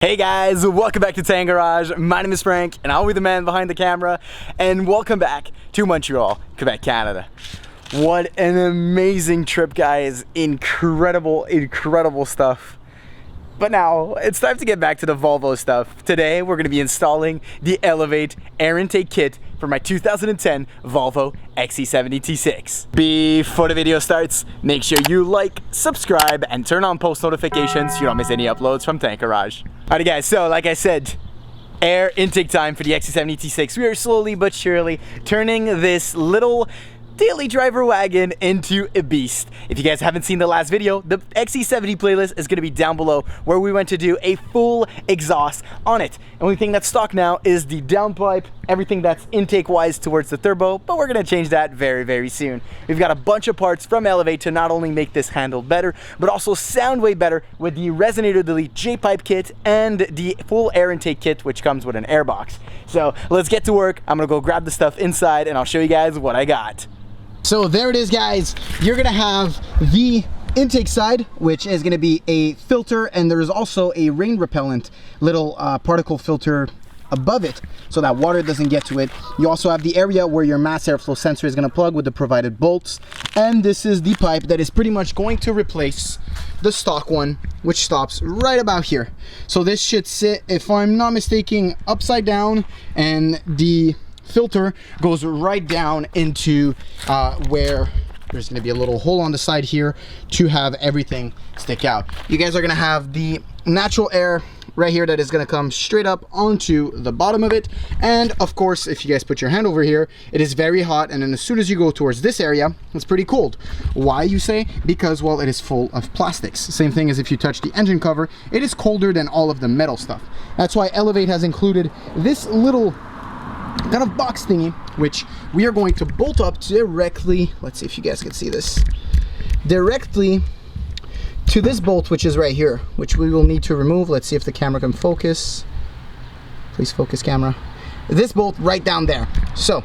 Hey guys, welcome back to Tank Garage. My name is Frank and I'll be the man behind the camera, and welcome back to Montreal, Quebec, Canada. What an amazing trip, guys. Incredible stuff. But now it's time to get back to the Volvo stuff. Today we're going to be installing the Elevate air intake kit for my 2010 Volvo Xc70 T6. Before the video starts, make sure you like, subscribe, and turn on post notifications so you don't miss any uploads from Tank Garage. Alright guys, so like I said, air intake time for the Xc70 T6. We are slowly but surely turning this little daily driver wagon into a beast. If you guys haven't seen the last video, the Xc70 playlist is going to be down below, where we went to do a full exhaust on it. Only thing that's stock now is the downpipe, everything that's intake wise towards the turbo, but we're going to change that very soon. We've got a bunch of parts from Elevate to not only make this handle better, but also sound way better with the Resonator Delete J-pipe kit and the full air intake kit, which comes with an airbox. So let's get to work. I'm going to go grab the stuff inside and I'll show you guys what I got. So there it is, guys. You're gonna have the intake side, which is gonna be a filter, and there's also a rain repellent little particle filter above it so that water doesn't get to it. You also have the area where your mass airflow sensor is gonna plug with the provided bolts, and this is the pipe that is pretty much going to replace the stock one, which stops right about here. So this should sit, if I'm not mistaken, upside down, and the filter goes right down into where there's going to be a little hole on the side here to have everything stick out. You guys are going to have the natural air right here that is going to come straight up onto the bottom of it, and of course if you guys put your hand over here, it is very hot, and then as soon as you go towards this area, it's pretty cold. Why, you say? Because, well, it is full of plastics. Same thing as if you touch the engine cover, it is colder than all of the metal stuff. That's why Elevate has included this little kind of box thingy, which we are going to bolt up directly, let's see if you guys can see this, directly to this bolt, which is right here, which we will need to remove. Let's see if the camera can focus. Please focus, camera. This bolt right down there. So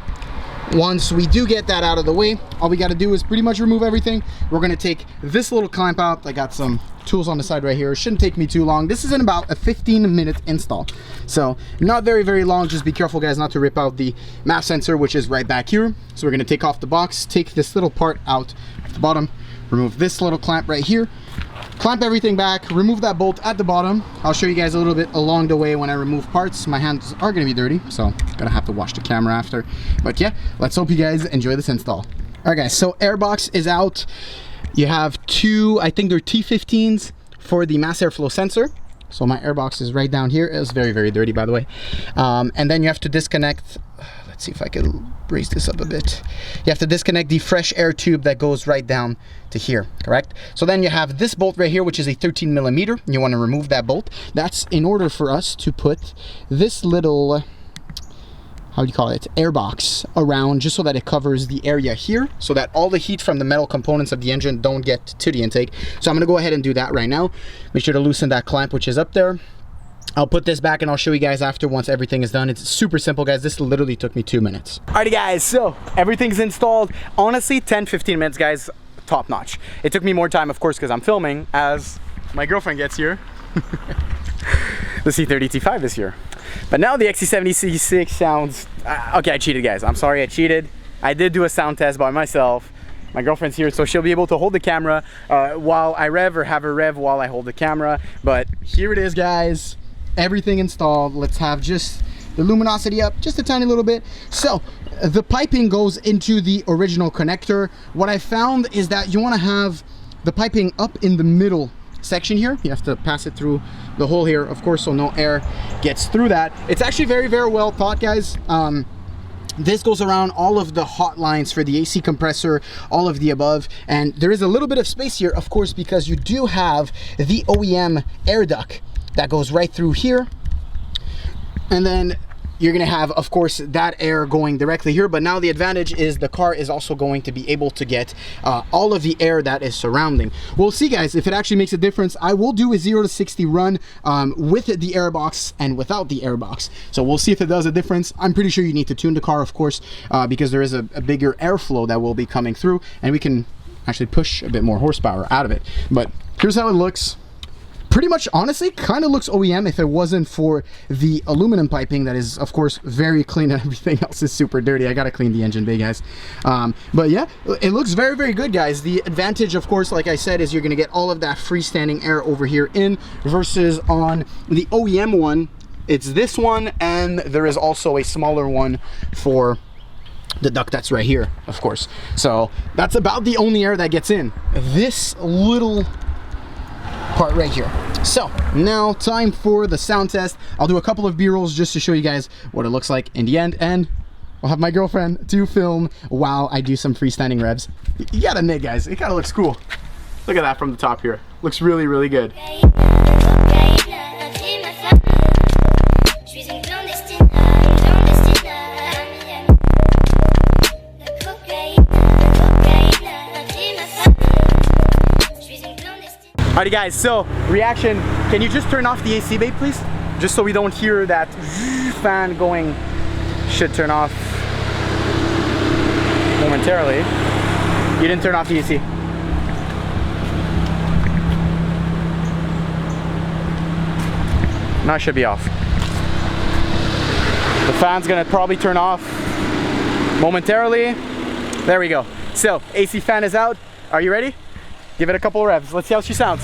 once we do get that out of the way, all we got to do is pretty much remove everything. We're going to take this little clamp out. I got some tools on the side right here. It shouldn't take me too long. This is in about a 15-minute install, so not very long. Just be careful, guys, not to rip out the mass sensor, which is right back here. So we're going to take off the box, take this little part out at the bottom, remove this little clamp right here, clamp everything back, remove that bolt at the bottom. I'll show you guys a little bit along the way when I remove parts. My hands are going to be dirty, so I'm gonna have to wash the camera after. But yeah, let's hope you guys enjoy this install. All right, guys, so airbox is out. You have two, I think they're T15s for the mass airflow sensor. So my airbox is right down here. It's very dirty, by the way. And then you have to disconnect, let's see if I can raise this up a bit. You have to disconnect the fresh air tube that goes right down to here, correct? So then you have this bolt right here, which is a 13mm. You want to remove that bolt. That's in order for us to put this little, how do you call it, airbox around, just so that it covers the area here, so that all the heat from the metal components of the engine don't get to the intake. So I'm gonna go ahead and do that right now. Make sure to loosen that clamp, which is up there. I'll put this back and I'll show you guys after, once everything is done. It's super simple, guys. This literally took me 2 minutes. Alrighty guys, so everything's installed. Honestly, 10-15 minutes, guys, top notch. It took me more time, of course, because I'm filming as my girlfriend gets here. The C30 T5 this year. But now the Xc70 C6 sounds, okay, I cheated, guys. I'm sorry, I cheated. I did do a sound test by myself. My girlfriend's here, so she'll be able to hold the camera while I rev, or have her rev while I hold the camera. But here it is, guys. Everything installed. Let's have just the luminosity up just a tiny little bit. So the piping goes into the original connector. What I found is that you want to have the piping up in the middle section here. You have to pass it through the hole here, of course, so no air gets through that. It's actually very well thought, guys. This goes around all of the hot lines for the AC compressor, all of the above, and there is a little bit of space here, of course, because you do have the OEM air duct that goes right through here, and then you're gonna have, of course, that air going directly here. But now the advantage is the car is also going to be able to get all of the air that is surrounding. We'll see, guys, if it actually makes a difference. I will do a 0 to 60 run with the airbox and without the airbox, so we'll see if it does a difference. I'm pretty sure you need to tune the car, of course, because there is a bigger airflow that will be coming through, and we can actually push a bit more horsepower out of it. But here's how it looks. pretty much, honestly, kind of looks OEM if it wasn't for the aluminum piping that is, of course, very clean, and everything else is super dirty. I gotta clean the engine bay, guys. But yeah, it looks very, very good, guys. The advantage, of course, like I said, is you're gonna get all of that freestanding air over here in, versus on the OEM one, it's this one, and there is also a smaller one for the duct that's right here, of course. So that's about the only air that gets in this little part right here. So now time for the sound test. I'll do a couple of B-rolls just to show you guys what it looks like in the end, and I'll have my girlfriend to film while I do some freestanding revs. You gotta admit, guys, it kind of looks cool. Look at that from the top here. Looks really, really good. Alrighty guys, so reaction, can you just turn off the AC bay, please? Just so we don't hear that fan going. Should turn off momentarily. You didn't turn off the AC. Now it should be off. The fan's gonna probably turn off momentarily. There we go. So, AC fan is out. Are you ready? Give it a couple of revs. Let's see how she sounds.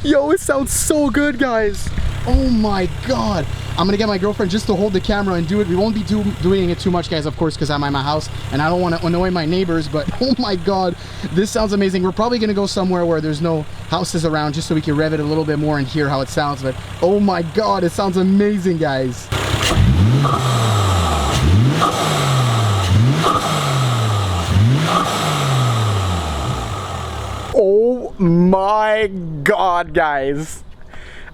Yo, it sounds so good, guys. Oh my god. I'm gonna get my girlfriend just to hold the camera and do it. We won't be doing it too much, guys, of course, because I'm at my house and I don't want to annoy my neighbors, but oh my god, this sounds amazing. We're probably gonna go somewhere where there's no houses around just so we can rev it a little bit more and hear how it sounds, but oh my god, it sounds amazing, guys. Oh my god, guys.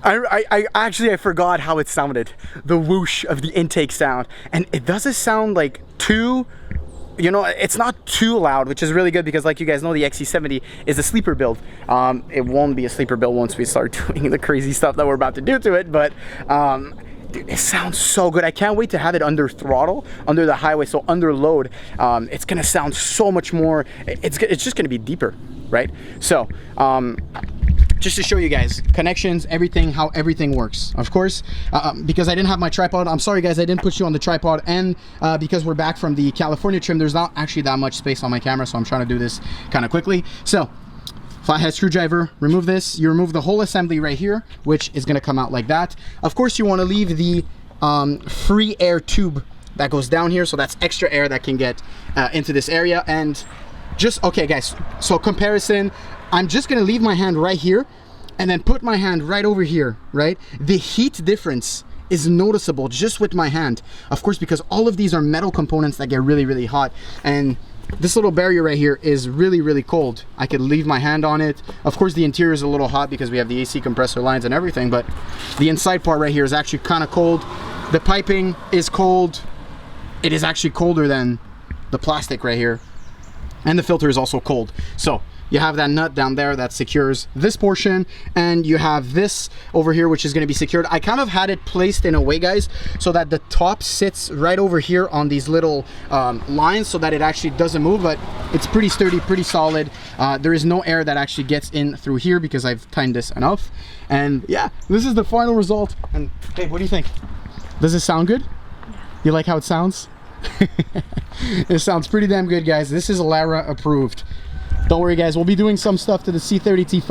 I actually forgot how it sounded. The whoosh of the intake sound. And it doesn't sound like too, you know, it's not too loud, which is really good because, like you guys know, the XC70 is a sleeper build. It won't be a sleeper build once we start doing the crazy stuff that we're about to do to it, but dude, it sounds so good. I can't wait to have it under throttle, under the highway, so under load. It's gonna sound so much more, it's just gonna be deeper, right? So, just to show you guys, connections, everything, how everything works. Of course, because I didn't have my tripod, I'm sorry guys, I didn't put you on the tripod, and because we're back from the California trim, there's not actually that much space on my camera, so I'm trying to do this kind of quickly. So, flathead screwdriver, remove this, you remove the whole assembly right here, which is gonna come out like that. Of course, you wanna leave the free air tube that goes down here, so that's extra air that can get into this area. And just, okay guys, so comparison, I'm just gonna leave my hand right here and then put my hand right over here, right? The heat difference is noticeable just with my hand. Of course, because all of these are metal components that get really, really hot. And this little barrier right here is really, really cold. I could leave my hand on it. Of course, the interior is a little hot because we have the AC compressor lines and everything, but the inside part right here is actually kind of cold. The piping is cold. It is actually colder than the plastic right here. And the filter is also cold. So you have that nut down there that secures this portion, and you have this over here which is going to be secured. I kind of had it placed in a way, guys, so that the top sits right over here on these little lines so that it actually doesn't move, but it's pretty sturdy, pretty solid. There is no air that actually gets in through here because I've tightened this enough. And yeah, this is the final result. And hey, what do you think? Does it sound good? You like how it sounds? It sounds pretty damn good, guys. This is Lara approved. Don't worry, guys, we'll be doing some stuff to the C30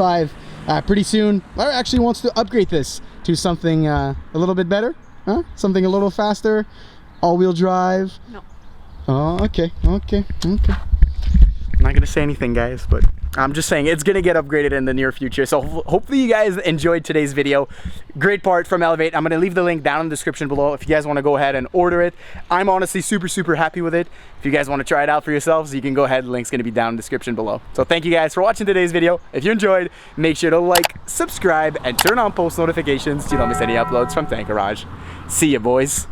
T5 pretty soon. Lara actually wants to upgrade this to something a little bit better, huh? Something a little faster, all-wheel drive. No. Oh, okay. I'm not gonna say anything, guys, but I'm just saying it's gonna get upgraded in the near future. So hopefully you guys enjoyed today's video. Great part from Elevate. I'm gonna leave the link down in the description below if you guys want to go ahead and order it. I'm honestly super happy with it. If you guys want to try it out for yourselves, you can go ahead. The link's gonna be down in the description below. So thank you guys for watching today's video. If you enjoyed, make sure to like, subscribe, and turn on post notifications so you don't miss any uploads from Tank Garage. See ya, boys.